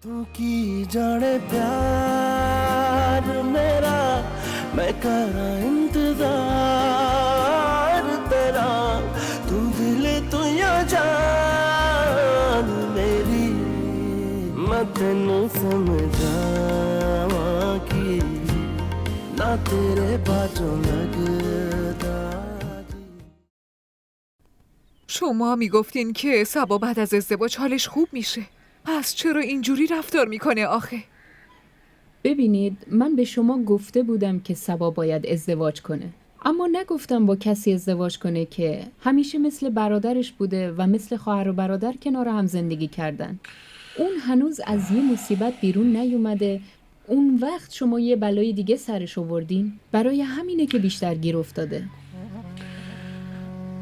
तू की जाने प्यार मेरा मैं करा इंतजार तेरा तू दिल तू या जान मेरी मैं तेनू समझावा की ना तेरे बाजों लगदा شما میگفتین که صبا بعد از ازدواج حالش خوب میشه. پس چرا اینجوری رفتار میکنه آخه؟ ببینید، من به شما گفته بودم که صبا باید ازدواج کنه، اما نگفتم با کسی ازدواج کنه که همیشه مثل برادرش بوده و مثل خواهر و برادر کنار هم زندگی کردن. اون هنوز از یه مصیبت بیرون نیومده. اون وقت شما یه بلای دیگه سرش آوردین، برای همینه که بیشتر گیر افتاده.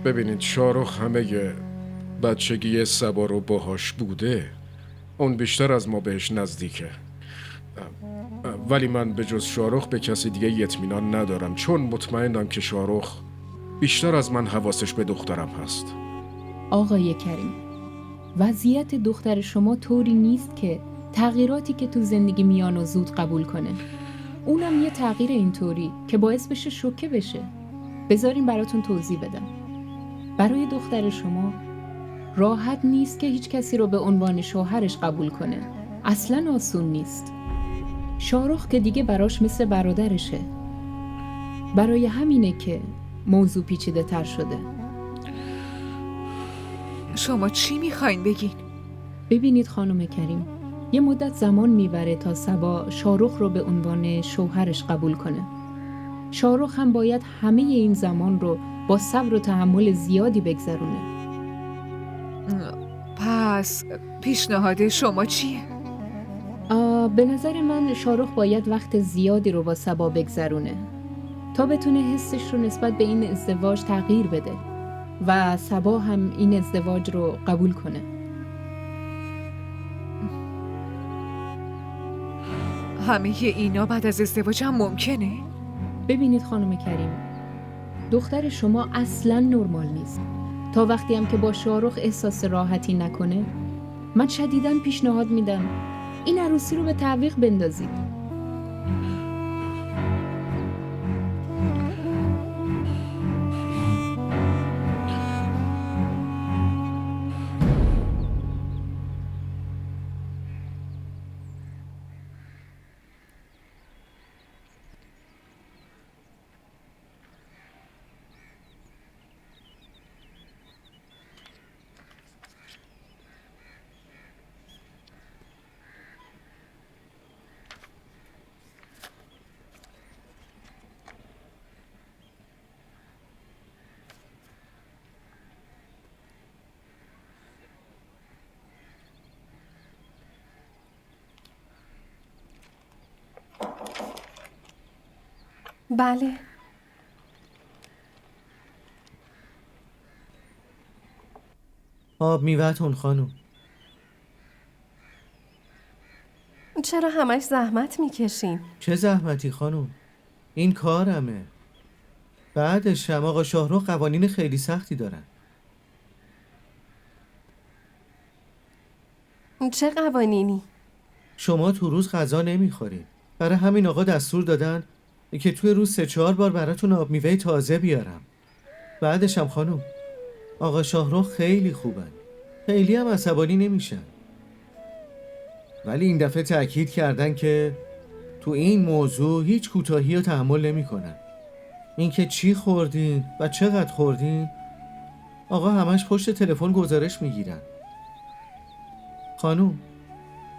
ببینید، شاهرخ همه بچگی صبا رو باهاش بوده. اون بیشتر از ما بهش نزدیکه. ولی من به جز شاهرخ به کسی دیگه اطمینان ندارم، چون مطمئنم که شاهرخ بیشتر از من حواسش به دخترم هست. آقای کریم، وضعیت دختر شما طوری نیست که تغییراتی که تو زندگی میان و زود قبول کنه. اونم یه تغییر اینطوری که باعث بشه شوکه بشه. بذارین براتون توضیح بدم. برای دختر شما راحت نیست که هیچ کسی رو به عنوان شوهرش قبول کنه. اصلاً آسون نیست. شاهرخ که دیگه براش مثل برادرشه. برای همینه که موضوع پیچیده تر شده. شما چی میخواین بگین؟ ببینید خانم کریم، یه مدت زمان میبره تا صبا شاهرخ رو به عنوان شوهرش قبول کنه. شاهرخ هم باید همه این زمان رو با صبر و تحمل زیادی بگذرونه. پس پیشنهاد شما چیه؟ به نظر من شاهرخ باید وقت زیادی رو با صبا بگذرونه تا بتونه حسش رو نسبت به این ازدواج تغییر بده و صبا هم این ازدواج رو قبول کنه. همه اینا بعد از ازدواج هم ممکنه؟ ببینید خانم کریم، دختر شما اصلاً نرمال نیست. تا وقتی هم که با شاهرخ احساس راحتی نکنه، من شدیداً پیشنهاد میدم این عروسی رو به تعویق بندازید. بله. آب میوه‌تون خانم. چرا همش زحمت میکشین؟ چه زحمتی خانم؟ این کارمه. بعدش هم آقا شاهرخ قوانین خیلی سختی دارن. چه قوانینی؟ شما تو روز غذا نمیخورید. برای همین آقا دستور دادن که توی روز 3-4 بار براتون آب میوه تازه بیارم. بعدش هم خانم، آقا شاهرخ خیلی خوبن. خیلی هم عصبانی نمیشن. ولی این دفعه تأکید کردن که تو این موضوع هیچ کوتاهی رو تحمل نمیکنن. اینکه چی خوردین و چقدر خوردین، آقا همش پشت تلفن گزارش میگیرن. خانم،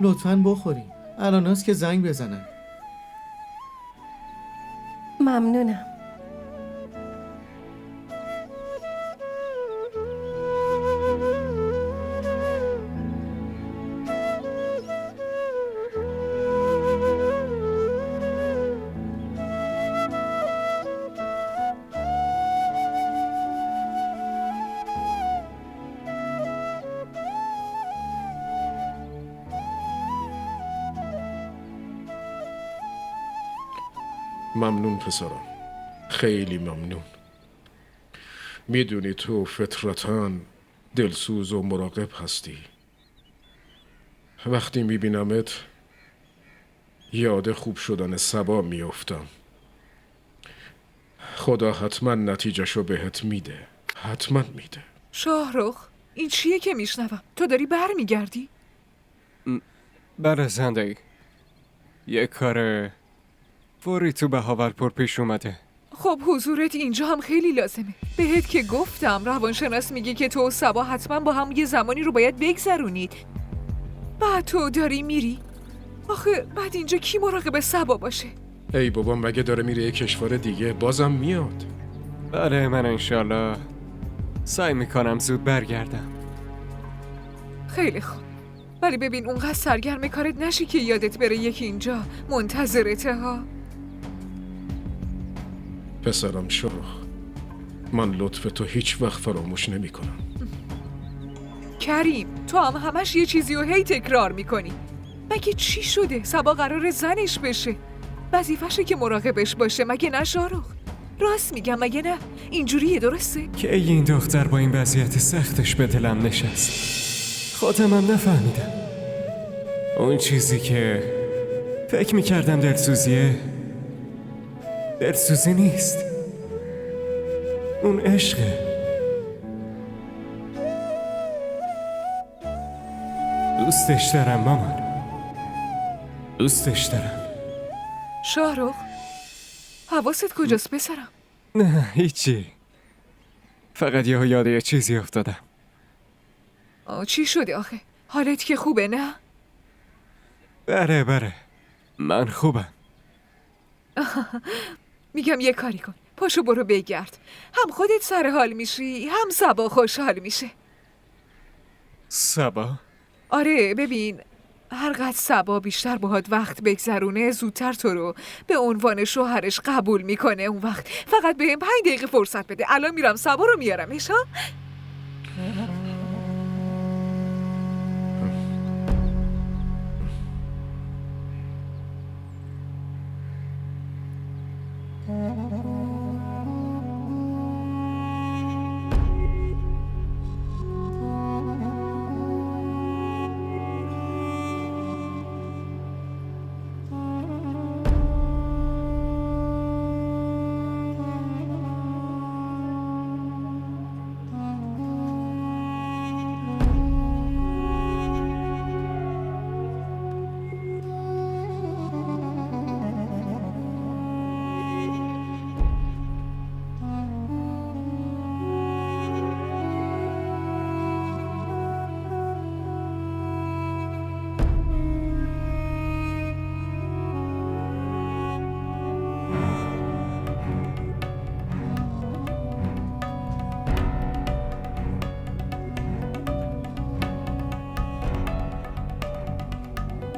لطفاً بخورین. الاناست که زنگ بزنن. ممنونم. ممنون پسرم، خیلی ممنون. میدونی تو فطرتاً دلسوز و مراقب هستی. وقتی میبینمت یاد خوب شدن صبا میافتم. خدا حتما نتیجهشو بهت میده. حتما میده. شاهرخ، این چیه که میشنوم؟ تو داری برمیگردی؟ بله زندگی، یک کار فوری تو بهاولپور پیش اومده. خب حضورت اینجا هم خیلی لازمه. بهت که گفتم روانشناس میگه که تو و صبا حتما با هم یه زمانی رو باید بگذرونید. بعد تو داری میری؟ آخه بعد اینجا کی مراقب صبا باشه؟ ای بابا، مگه داره میره یه کشور دیگه؟ بازم میاد. بله من انشالله سعی میکنم زود برگردم. خیلی خوب. ولی ببین اونقدر سرگرم کارت نشی که یادت بره یکی اینجا منتظرته ها. پسرم شاهرخ، من لطف تو هیچ وقت فراموش نمی کنم. کریم، تو هم همش یه چیزی رو هی تکرار میکنی. مگه چی شده؟ صبا قرار زنش بشه. وظیفشه که مراقبش باشه، مگه نه شاهرخ؟ راست میگم مگه نه؟ اینجوریه درسته؟ که این دختر با این وضعیت سختش به دلم نشست. خودم هم نفهمیدم. اون چیزی که فکر میکردم دلسوزیه، دلسوزی نیست. اون عشقه. دوستش دارم مامان. دوستش دارم. شاهرخ، حواست کجاست پسرم؟ نه هیچی. فقط یاد یه چیزی افتادم. چی شده آخه؟ حالت که خوبه نه؟ بله من خوبم. میگم یه کاری کن، پاشو برو بگرد. هم خودت سر حال میشی، هم صبا خوشحال میشه. صبا؟ آره ببین، هرقدر صبا بیشتر باهات وقت بگذرونه زودتر تو رو به عنوان شوهرش قبول میکنه. اون وقت فقط بهم 5 دقیقه فرصت بده. الان میرم صبا رو میارمش ها.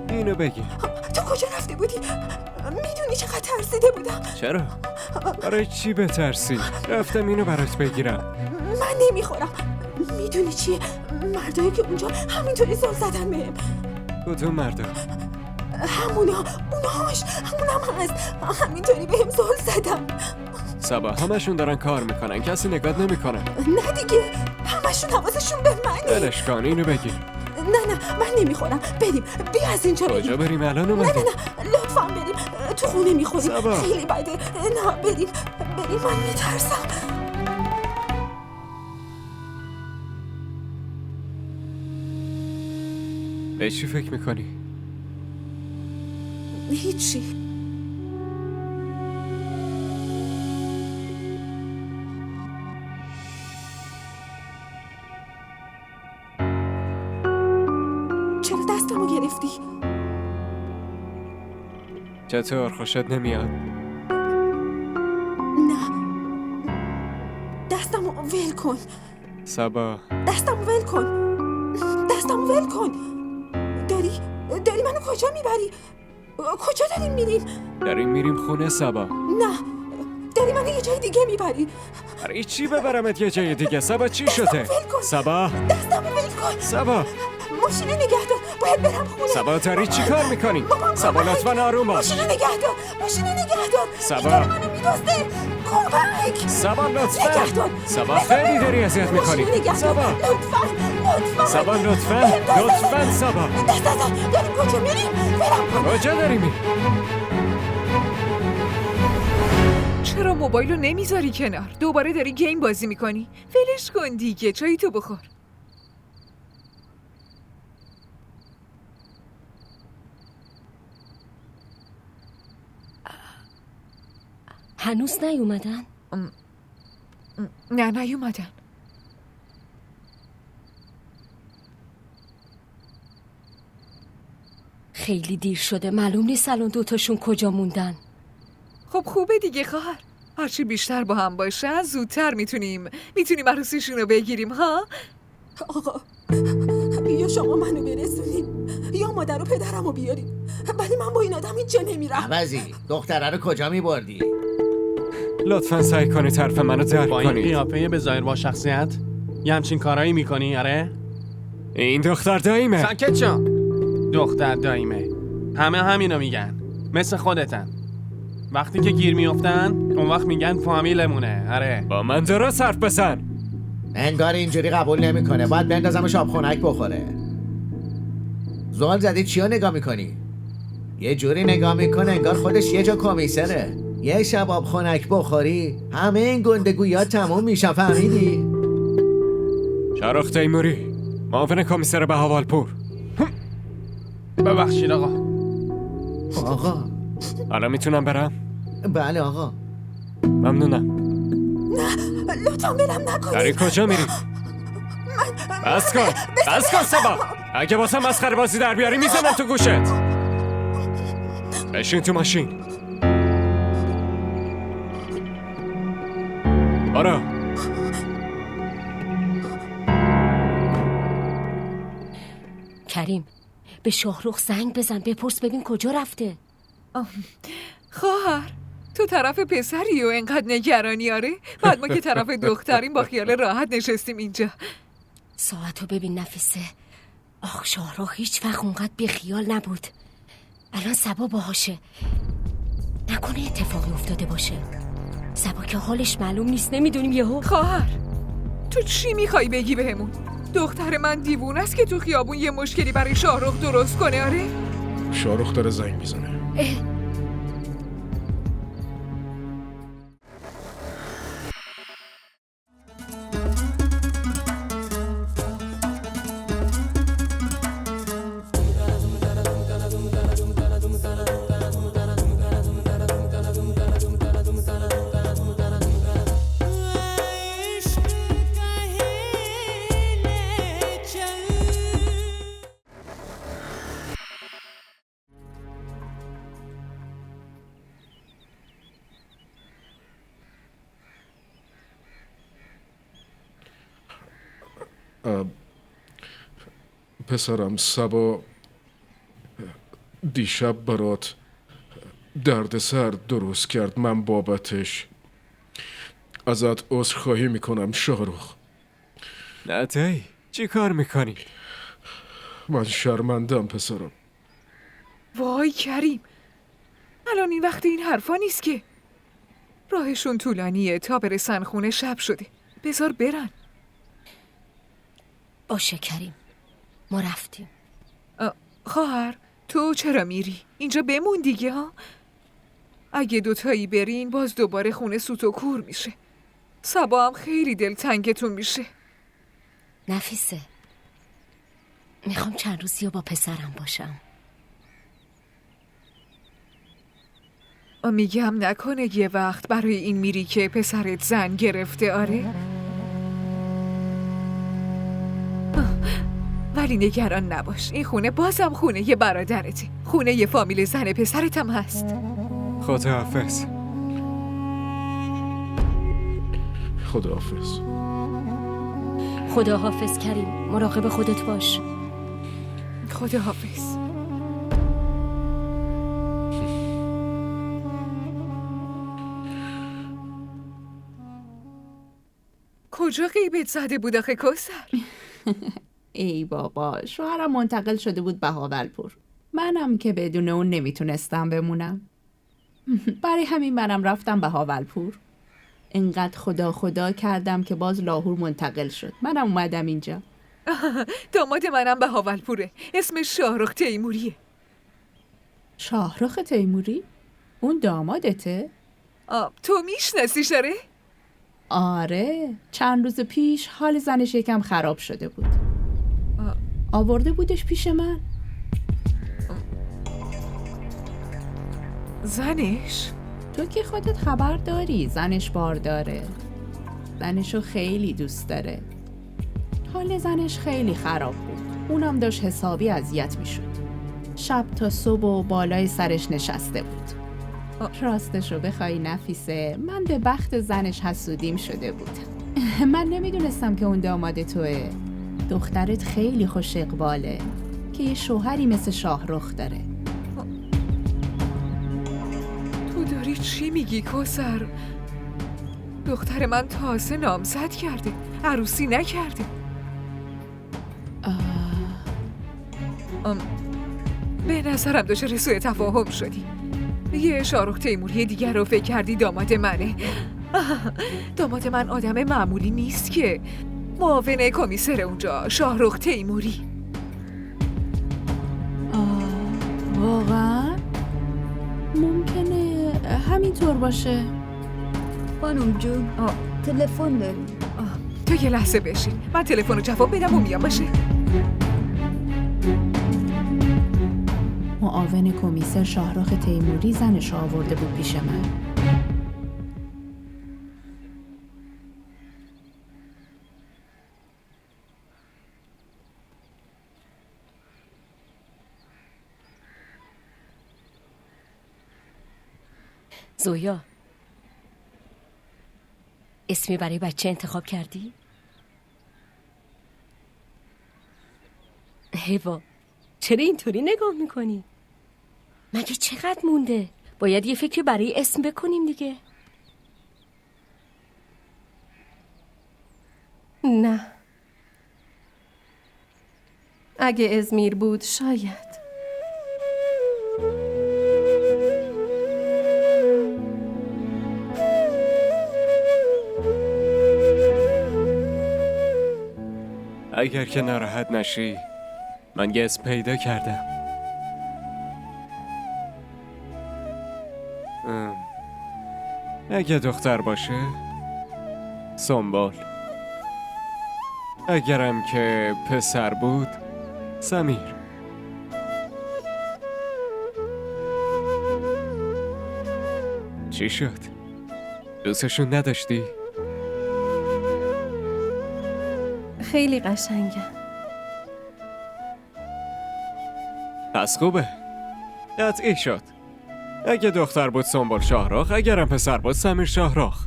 اینو بگی. تو کجا رفته بودی؟ میدونی چقدر ترسیده بودم. چرا؟ برای چی بترسی؟ رفتم اینو برات بگیرم. من نمیخورم. میدونی چیه؟ مردایی که اونجا همینطوری زل زدن بهم. کدوم مردا؟ اونهاش همونم هست. همینطوری بهم زل زدن. صبا همشون دارن کار میکنن، کسی نگات نمیکنه. نه دیگه، همشون حواسشون به منه. ولش کن، اینو بگیر. نه من نمیخورم. بریم بیا از اینجا بریم. کجا بریم الان اومدیم؟ نه لطفا بریم. تو خونه میخوریم. صبا. خیلی بده. نه بریم من میترسم. به چی فکر میکنی؟ هیچی. چرا دستمو گرفتی؟ چطور خوشت نمیاد؟ نه دستمو ول کن. صبا دستمو ول کن. داری منو کجا میبری؟ کجا داریم میریم؟ داریم میریم خونه صبا. نه داری منو یه جای دیگه میبری. برای چی ببرمت یه جای دیگه؟ صبا چی شده؟ صبا دستمو ول کن. صبا ماشینو نگه دار. باید برم خونه. صبا داری چی کار میکنی؟ صبا لطفا آروم باش. ماشینو نگه دار. صبا. این منو میدوسته. کمک. صبا نگه لطفا. دار. صبا خیلی داری اذیت میکنی. ماشینو نگه دار. صبا لطفا لطفا سبا لطفا سبا دست ازم. داریم کجا میریم؟ برم کن. کجا داری میری؟ چرا موبایل رو نمیذاری کنار؟ دوباره داری گیم بازی میکنی؟ ولش کن دیگه، چایی تو بخور. هنوز نیومدن؟ نه نیومدن. خیلی دیر شده، معلوم نیست الان دوتاشون کجا موندن. خب خوبه دیگه خواهر، هرچی بیشتر با هم باشن زودتر میتونیم عروسیشون رو بگیریم ها. آقا یا شما منو برسونید یا مادر و پدرم رو بیارید، ولی من با این آدم اینجا نمیرم. عوضی دختره رو کجا میبردی؟ لطفا سعی کنید حرف منو درک با این کنید. قیافه به ظاهر با شخصیت یه همچین کارایی میکنی؟ آره؟ این دختر داییمه. ساکت شو. دختر داییمه، همه همینو میگن، مثل خودتن. وقتی که گیر میافتن اون وقت میگن فامیلمونه. آره با من درست حرف بزن. انگار اینجوری قبول نمیکنه، باید بندازمش آب خنک بخوره. زغال زدی چیا نگاه میکنی؟ یه جوری نگاه میکنه انگار خودش یه جا کمیسره. یه شب آب خنک بخوری همه این گندگویات تموم میشن، فهمیدی؟ شارخ تیموری، معاون کمیسر بهاولپور. ببخشید آقا. آقا الان میتونم برم؟ بله آقا. ممنونم. لطفا برم نکنید. داری کجا میری؟ بس کن سبا. اگه واسه مسخره بازی در بیاری میزنم تو گوشت. بشین تو ماشین. برو. کریم، به شاهرخ زنگ بزن بپرس ببین کجا رفته. خواهر تو طرف پسری و انقدر نگرانی؟ آره بعد ما که طرف دختریم با خیال راحت نشستیم اینجا. ساعتو ببین نفیسه. آخ شاهرخ هیچ وقت اونقدر بیخیال نبود. الان سبا باهاشه، نکنه اتفاقی افتاده باشه. سبا که حالش معلوم نیست، نمیدونیم یهو. خواهر تو چی میخوای بگی بهمون؟ دختر من دیوونه است که تو خیابون یه مشکلی برای شاهرخ درست کنه. آره شارخ داره زنگ میزنه. پسرم سبا دیشب برات دردسر درست کرد. من بابتش ازت عذرخواهی میکنم شاهرخ. نه دایی، چی کار میکنی؟ من شرمندم پسرم. وای کریم، الان این وقت این حرفا نیست که. راهشون طولانیه، تا برسن خونه شب شده. بذار برن. باشه کریم، ما رفتیم. خواهر تو چرا میری؟ اینجا بمون دیگه ها. اگه دوتایی برین باز دوباره خونه سوت و کور میشه. سبا هم خیلی دلتنگتون میشه. نفیسه، میخوام چند روزی با پسرم باشم. میگم نکنه یه وقت برای این میری که پسرت زن گرفته. آره ولی نگران نباش، این خونه بازم خونه یه برادرته، خونه یه فامیل زن پسرت هم هست. خداحافظ. خداحافظ. خداحافظ کریم، مراقب خودت باش. خداحافظ. کجا غیبت زده بود آخه کوثر؟ ای بابا، شوهرم منتقل شده بود بهاولپور. منم که بدون اون نمیتونستم بمونم. برای همین منم رفتم بهاولپور. اینقدر خدا کردم که باز لاهور منتقل شد. منم اومدم اینجا. داماد منم بهاولپوره. اسمش شاهرخ تیموریه. شاهرخ تیموری؟ اون دامادته؟ تو میشناسی شاره؟ آره، چند روز پیش حال زنش یکم خراب شده بود. آورده بودش پیش من. زنش؟ تو که خودت خبر داری زنش بارداره. زنشو خیلی دوست داره. حال زنش خیلی خراب بود. اونم داشت حسابی اذیت میشد. شب تا صبح و بالای سرش نشسته بود. راستشو بخوای نفیسه، من به بخت زنش حسودیم شده بود. من نمیدونستم که اون داماد توه. دخترت خیلی خوش اقباله که یه شوهری مثل شاهرخ داره. تو داری چی میگی کوثر؟ دختر من تازه نامزد کرده، عروسی نکرده. به نظرم دچار سوء تفاهم شدی. یه شاهرخ تیموری دیگر رو فکر کردی داماد منه. داماد من آدم معمولی نیست که. معاون کمیسر اونجا شاهرخ تیموری. واقعا؟ ممکنه همینطور باشه. خانم جون تلفن داریم. تو یه لحظه بشین، من تلفن رو جواب بدم و میام. باشه. معاون کمیسر شاهرخ تیموری زنش آورده بود پیش من. زویا، اسمی برای بچه انتخاب کردی؟ هیوا، چرا اینطوری نگاه میکنی؟ مگه چقدر مونده؟ باید یه فکری برای اسم بکنیم دیگه. نه، اگه ازمیر بود شاید. اگر که ناراحت نشی، من یه اسم پیدا کردم. اگه دختر باشه سنبال، اگرم که پسر بود سمیر. چی شد؟ دوستشون نداشتی؟ خیلی قشنگه. پس خوبه. قطعی شد. اگه دختر بود سنبال شاهرخ، اگرم پسر بود سمیر شاهرخ.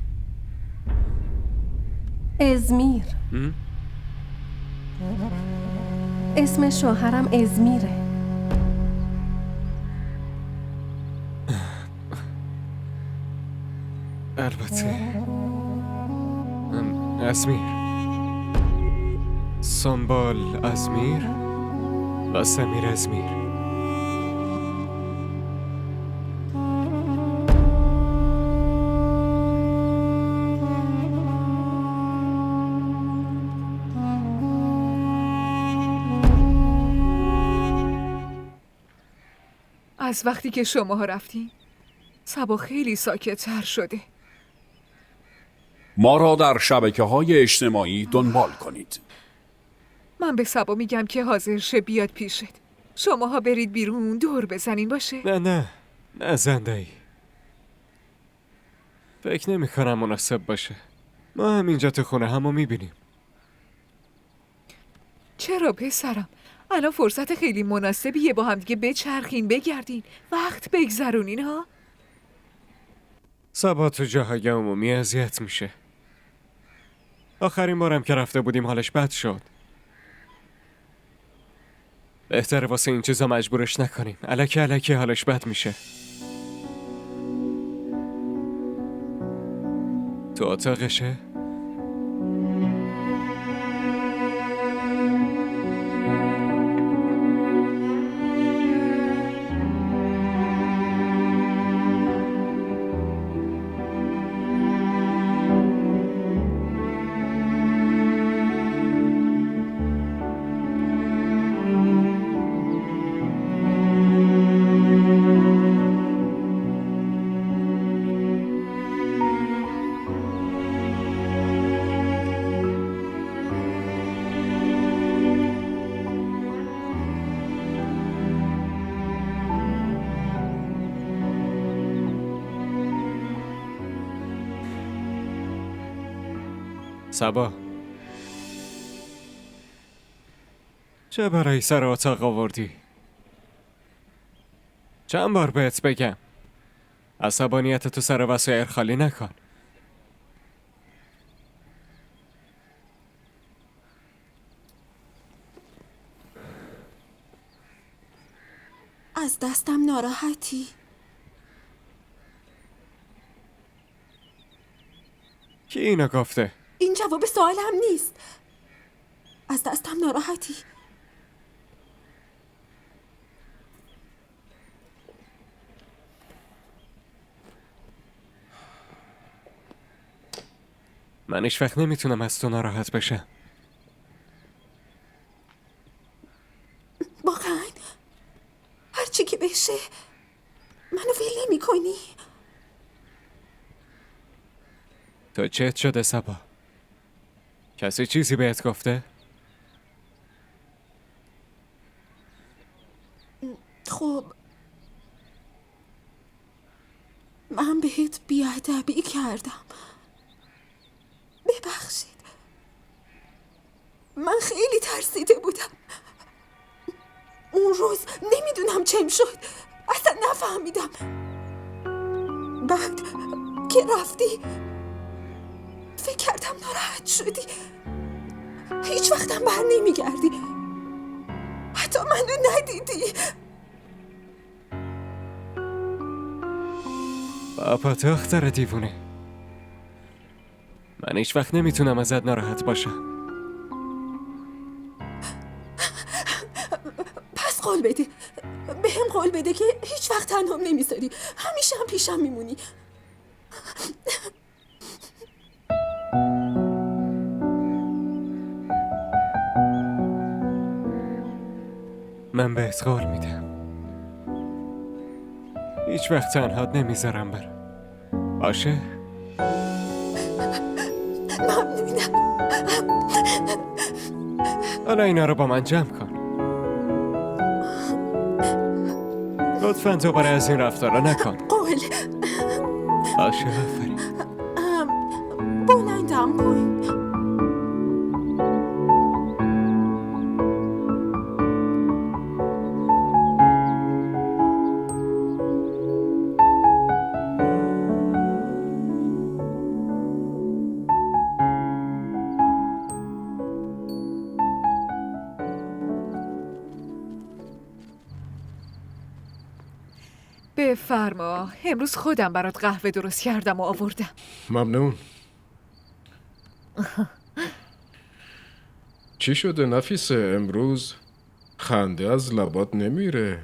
ازمیر. اسم شوهرم ازمیره. البته ازمیر، سنبال ازمیر و سمیر ازمیر. از وقتی که شماها رفتین سبا خیلی ساکت‌تر شده. ما را در شبکه‌های اجتماعی دنبال کنید. من به سبا میگم که حاضر شه بیاد پیشت. شماها برید بیرون دور بزنین. باشه؟ نه زنده‌ای. فکر نمی کنم مناسب باشه. ما همینجا تو خونه همو میبینیم. چرا پسرم؟ الان فرصت خیلی مناسبیه با هم دیگه بچرخین، بگردین، وقت بگذرونین ها. سبا تو جاهای عمومی اذیت میشه. آخرین بارم که رفته بودیم حالش بد شد. بهتره واسه این چیزا مجبورش نکنیم. الکی حالش بد میشه. تو اتاقشه؟ صبا، چه برای سر اتاق آوردی؟ چند بار بهت بگم عصبانیت تو سر وسایل خالی نکن. از دستم ناراحتی؟ کی اینو گفته؟ این جواب سوالم نیست. از دستم ناراحتی؟ من هیچ وقت نمیتونم از تو ناراحت بشم. واقعا هرچی که بشه منو ول نمی کنی؟ تو چت شده صبا؟ کسی چیزی بهت گفته؟ خب من بهت بیادبی کردم، ببخشید. من خیلی ترسیده بودم. اون روز نمیدونم چم شد، اصلا نفهمیدم. بعد که رفتی فکر کردم ناراحت شدی، هیچ وقتم بر نمیگردی، حتی منو ندیدی. بابا دختر دیوونه، من هیچ وقت نمیتونم ازت ناراحت باشم. پس قول بده، بهم قول بده که هیچ وقت تنهام نمیذاری، همیشه هم پیشم میمونی. من بهت قول میدم هیچ وقت تنهات نمیذارم برم، باشه؟ ممنونم. حالا اینا رو با من جمع کن. لطفاً دوباره از این رفتارا نکن. قول. باشه، آفرین. بلندم کن. بفرما، امروز خودم برات قهوه درست کردم و آوردم. ممنون. چی شده نفیسه؟ امروز خنده از لبات نمیره.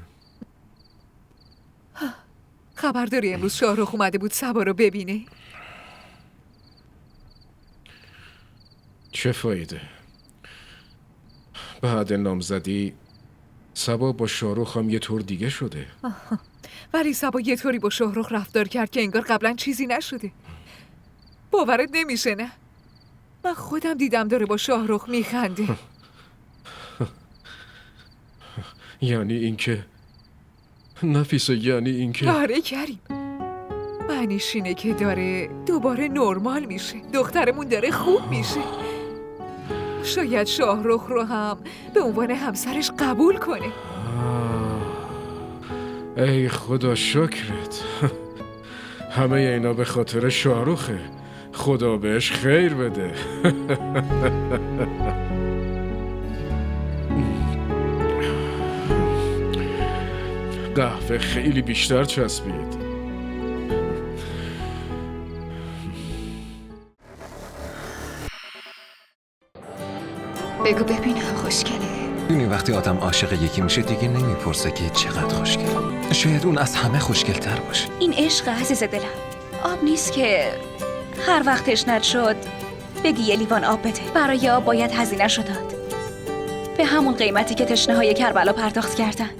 خبر داری امروز شاهرخ اومده بود صبا رو ببینه؟ چه فایده؟ بعد نامزدی صبا با شاهرخ هم یه طور دیگه شده. ولی صبا یه طوری با شاهرخ رفتار کرد که انگار قبلا چیزی نشده. باورت نمیشه نه؟ من خودم دیدم داره با شاهرخ میخنده. یعنی اینکه نفیسه، یعنی اینکه آره کریم، معنیش اینه که داره دوباره نرمال میشه، دخترمون داره خوب میشه. شاید شاهرخ رو هم به عنوان همسرش قبول کنه. ای خدا شکرت. همه اینا به خاطر شاهرخه. خدا بهش خیر بده. قهوه خیلی بیشتر چسبید. بگو ببینم خوشگله. دونی وقتی آدم عاشق یکی میشه دیگه نمیپرسه که چقدر خوشگل. شاید اون از همه خوشگل‌تر باشه. این عشق عزیز دلم، آب نیست که هر وقت تشنت شد بگی یه لیوان آب بده. برای آب باید هزینه‌شو داد، به همون قیمتی که تشنه‌های کربلا پرداخت کردن.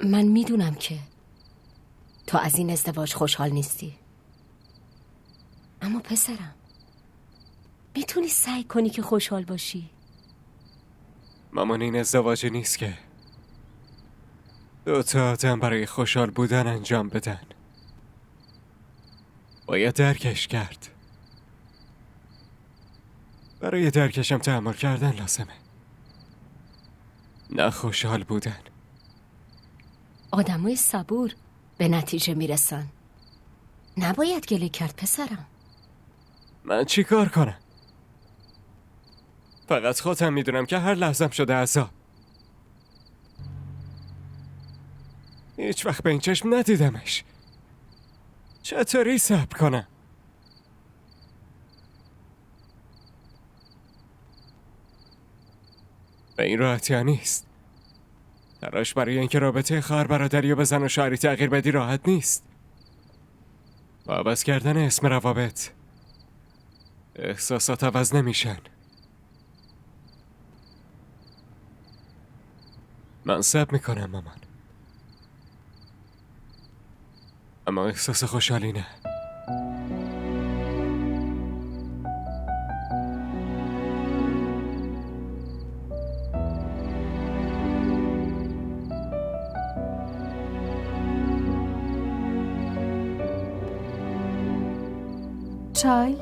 من میدونم که تو از این ازدواج خوشحال نیستی، اما پسرم میتونی سعی کنی که خوشحال باشی. مامان این ازدواج نیست که دو تا آدم برای خوشحال بودن انجام بدن. باید درکش کرد. برای درکشم تحمل کردن لازمه، نه خوشحال بودن. آدمای صبور به نتیجه میرسن، نباید گله کرد پسرم. من چی کار کنم؟ فقط خودم میدونم که هر لحظم شده عذاب. هیچ وقت به این چشم ندیدمش. چطوری صبر کنم؟ به این راحتی ها نیست. تلاش برای اینکه رابطه خواهر برادری و به زن و شوهری تغییر بدی راحت نیست. با عوض کردن اسم روابط احساسات عوض نمیشن. من صبر میکنم مامان، اما احساس خوشحالی نه. چای؟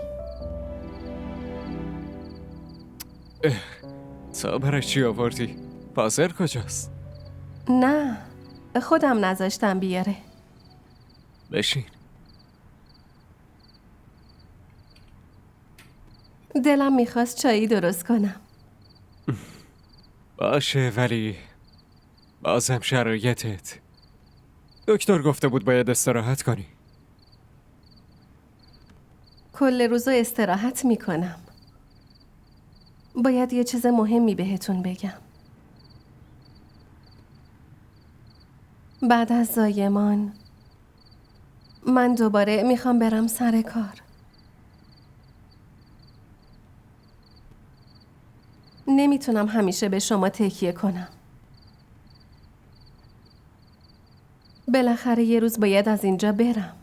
تا برای چی آوردی؟ پازر کجاست؟ نه، خودم نذاشتم بیاره. بشین. دلم میخواست چایی درست کنم. باشه، ولی بازم شرایطت. دکتر گفته بود باید استراحت کنی. کل روزو استراحت میکنم. باید یه چیز مهمی بهتون بگم. بعد از زایمان من دوباره میخوام برم سر کار. نمیتونم همیشه به شما تکیه کنم. بالاخره یه روز باید از اینجا برم.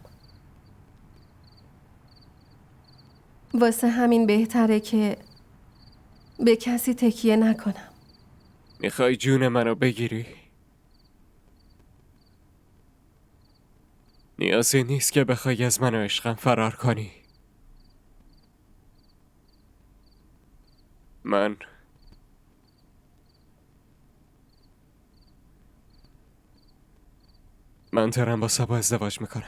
واسه همین بهتره که به کسی تکیه نکنم. میخوای جون منو بگیری؟ نیازی نیست که بخوای از من و عشقم فرار کنی. من دارم با صبا ازدواج میکنم.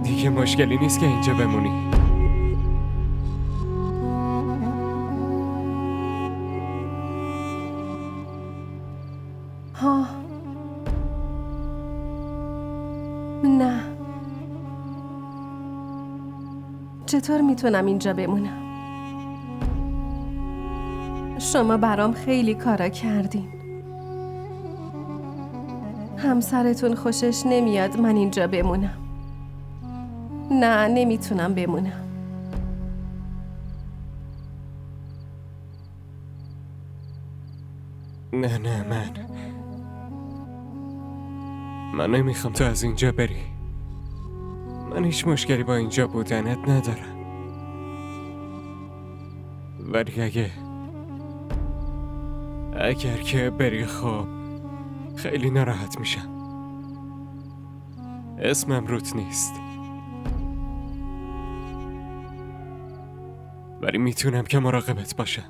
دیگه مشکلی نیست که اینجا بمونی. ها، نه. چطور میتونم اینجا بمونم؟ شما برام خیلی کارا کردین. همسرتون خوشش نمیاد من اینجا بمونم. نه، نمیتونم بمونم. نه، من نمیخوام تو از اینجا بری. من هیچ مشکلی با اینجا بودنت ندارم، ولی اگر که بری خب خیلی ناراحت میشم. اسمم روت نیست، ولی میتونم که مراقبت باشم.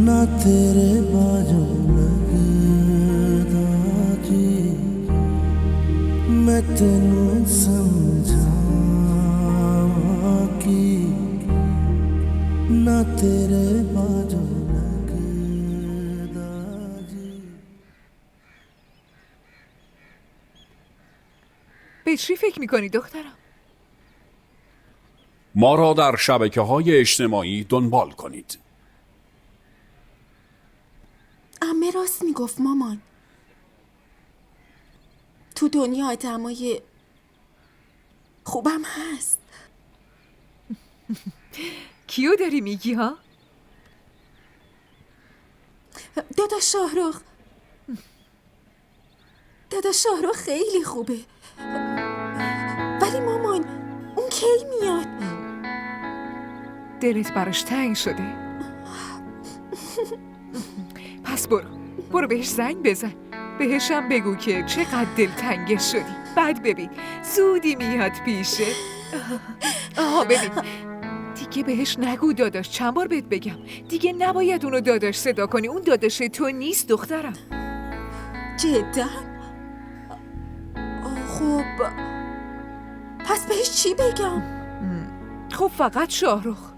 ना तेरे बाजू लगदा जी मैं तेनू समझावां कि ना तेरे बाजू लगदा जी. به چی فکر میکنی دخترم؟ ما را در شبکه‌های اجتماعی دنبال کنید. عمه راست میگفت مامان. تو دنیا آدمای خوبم هست. کیو داری میگی ها؟ داداش شاهرخ. داداش شاهرخ خیلی خوبه. ولی مامان اون کی میاد؟ دلت براش تنگ شده؟ پس برو بهش زنگ بزن. بهشم بگو که چقدر دلتنگش شدی. بعد ببین زودی میاد پیشه. ببین دیگه بهش نگو داداش. چند بار بهت بگم دیگه نباید اونو داداش صدا کنی. اون داداش تو نیست دخترم. جدا؟ خب پس بهش چی بگم؟ خب فقط شاهرخ.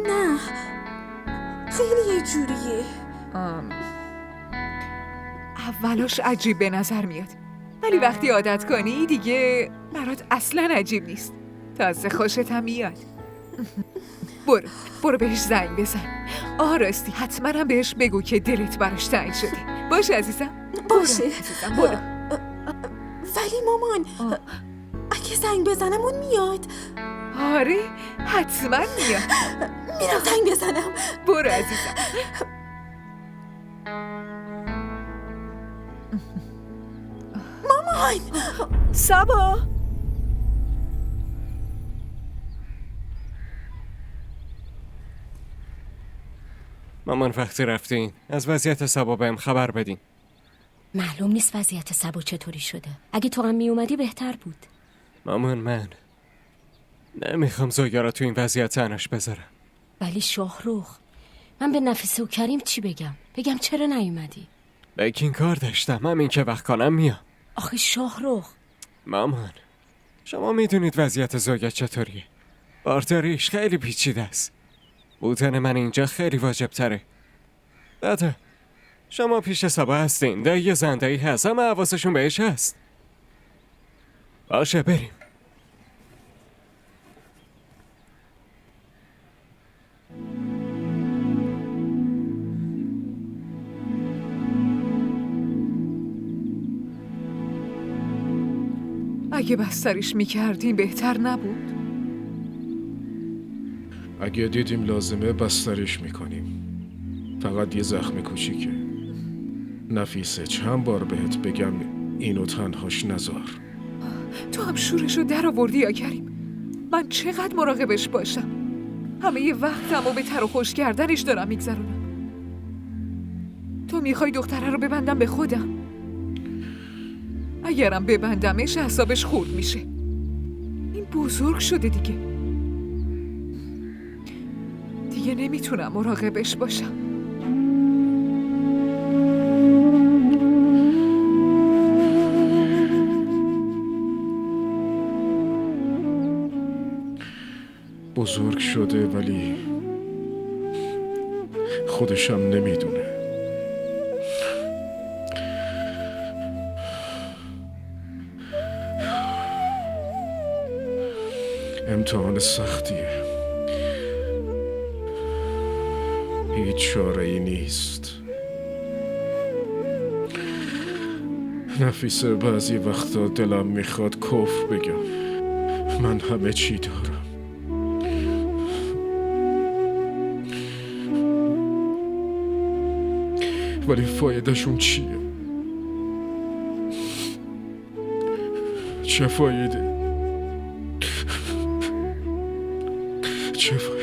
نه خیلی یه جوریه. اولاش عجیب به نظر میاد، ولی وقتی عادت کنی دیگه برات اصلا عجیب نیست. تازه خوشت هم میاد. برو بهش زنگ بزن. راستی حتما هم بهش بگو که دلت براش تنگ شده. باشه عزیزم؟ باشه. برو. ولی مامان اگه زنگ بزنم اون میاد؟ آره حتما میاد. میرم زنگ بزنم. برو عزیزم. مامان سبا مامان وقتی رفتین از وضعیت سبا بهم خبر بدین. معلوم نیست وضعیت سبا چطوری شده. اگه تو هم می اومدی بهتر بود. مامان من نمیخوام زویا را تو این وضعیت تنهاش بذارم. ولی شاهرخ من به نفیسه و کریم چی بگم؟ بگم چرا نیومدی؟ بگین کار داشتم. همین که وقت کنم میام. آخه شاهرخ مامان شما میدونید وضعیت زویا چطوریه. بارداریش خیلی پیچیده است. بودن من اینجا خیلی واجب تره. بعد شما پیش سبا هستین. دایی زندهی هست همه حواسشون بهش هست. باشه بریم. اگه بستریش میکردیم بهتر نبود؟ اگه دیدیم لازمه بستریش میکنیم. فقط یه زخم کوچیکه. نفیسه چند بار بهت بگم اینو تنهاش نذار. تو هم شورشو در آوردی یا کریم؟ من چقدر مراقبش باشم؟ همه یه وقتمو به تر و خوش کردنش دارم میگذرونم. تو میخوای دختره رو ببندم به خودم؟ اگرم ببندمش اعصابش خورد میشه. این بزرگ شده دیگه نمیتونم مراقبش باشم. بزرگ شده ولی خودشم نمیدونه. امتحان سختیه. هیچ چاره‌ای نیست. نفیسه بعضی وقتا دلم میخواد کفر بگم من همه چی دارم. ولی فایدهشون چیه؟ چه فایده؟ چه فایده؟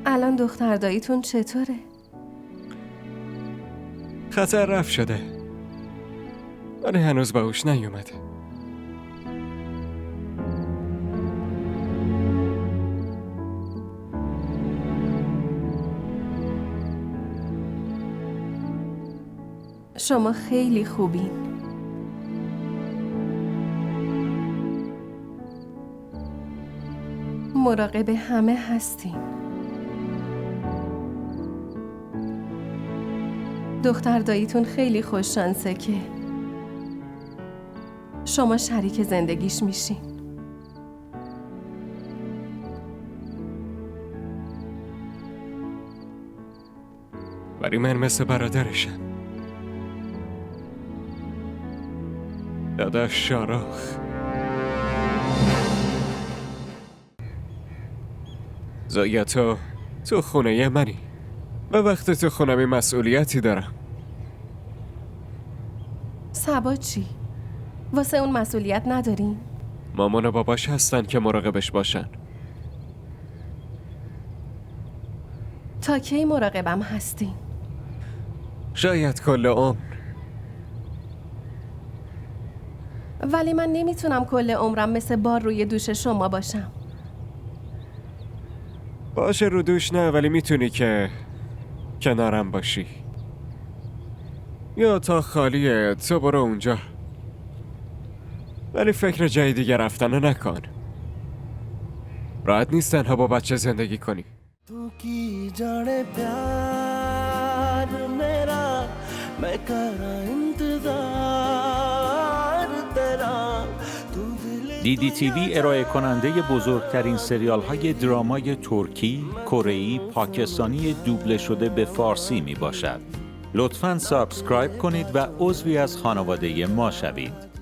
الان دختر داییتون چطوره؟ خطر رفت شده، ولی هنوز باهوش نیومده. شما خیلی خوبین. مراقب همه هستین. دختر داییتون خیلی خوش شانسه که شما شریک زندگیش میشین. ولی من مثل برادرشم. داداش شاهرخ. زویا تو خونه منی و وقتی تو خونمی مسئولیتی دارم. صبا چی؟ واسه اون مسئولیت ندارین؟ مامان و باباش هستن که مراقبش باشن. تا کی مراقبم هستین؟ شاید کل عمر. ولی من نمیتونم کل عمرم مثل بار روی دوش شما باشم. باشه رو دوش نه، ولی میتونی که کنارم باشی. یا تا خالیه، تو برو اونجا. ولی فکر جای دیگه رفتن نکن. راحت نیست تنها با بچه زندگی کنی. तू की जाने प्यार मेरा मैं करा इंतजार तेरा तू दिल DDTV ارائه کننده بزرگترین سریال های درامای ترکی، کره‌ای، پاکستانی دوبله شده به فارسی می باشد. لطفاً سابسکرایب کنید و عضوی از خانواده ما شوید.